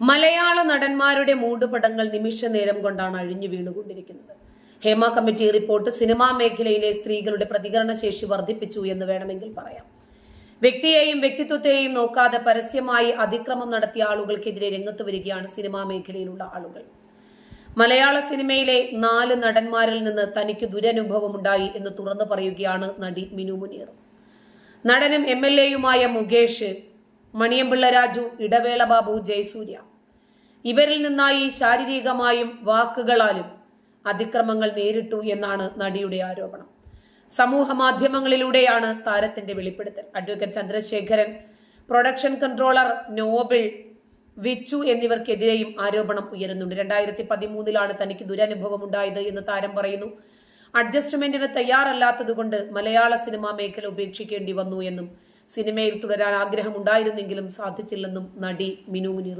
മലയാള നടന്മാരുടെ മൂടുപടങ്ങൾ നിമിഷ നേരം കൊണ്ടാണ് അഴിഞ്ഞു വീണുകൊണ്ടിരിക്കുന്നത്. ഹേമ കമ്മിറ്റി റിപ്പോർട്ട് സിനിമാ മേഖലയിലെ സ്ത്രീകളുടെ പ്രതികരണശേഷി വർദ്ധിപ്പിച്ചു എന്ന് വേണമെങ്കിൽ പറയാം. വ്യക്തിയെയും വ്യക്തിത്വത്തെയും നോക്കാതെ പരസ്യമായി അതിക്രമം നടത്തിയ ആളുകൾക്കെതിരെ രംഗത്ത് വരികയാണ് സിനിമാ മേഖലയിലുള്ള ആളുകൾ. മലയാള സിനിമയിലെ 4 നടന്മാരിൽ നിന്ന് തനിക്ക് ദുരനുഭവമുണ്ടായി എന്ന് തുറന്നു പറയുകയാണ് നടി മിനു മുനീർ. നടനും MLA-യുമായ മുകേഷ്, മണിയമ്പിള്ള രാജു, ഇടവേള ബാബു, ജയസൂര്യ ഇവരിൽ നിന്നായി ശാരീരികമായും വാക്കുകളാലും അതിക്രമങ്ങൾ നേരിട്ടു എന്നാണ് നടിയുടെ ആരോപണം. സമൂഹ മാധ്യമങ്ങളിലൂടെയാണ് താരത്തിന്റെ വെളിപ്പെടുത്തൽ. Advocate Chandrasekharan, production controller Noble, Vichu എന്നിവർക്കെതിരെയും ആരോപണം ഉയരുന്നുണ്ട്. 2013 തനിക്ക് ദുരനുഭവം ഉണ്ടായത് എന്ന് താരം പറയുന്നു. അഡ്ജസ്റ്റ്മെന്റിന് തയ്യാറല്ലാത്തതുകൊണ്ട് മലയാള സിനിമാ മേഖല ഉപേക്ഷിക്കേണ്ടി വന്നു എന്നും സിനിമയിൽ തുടരാൻ ആഗ്രഹമുണ്ടായിരുന്നെങ്കിലും സാധിച്ചില്ലെന്നും നടി മിനു മുനീർ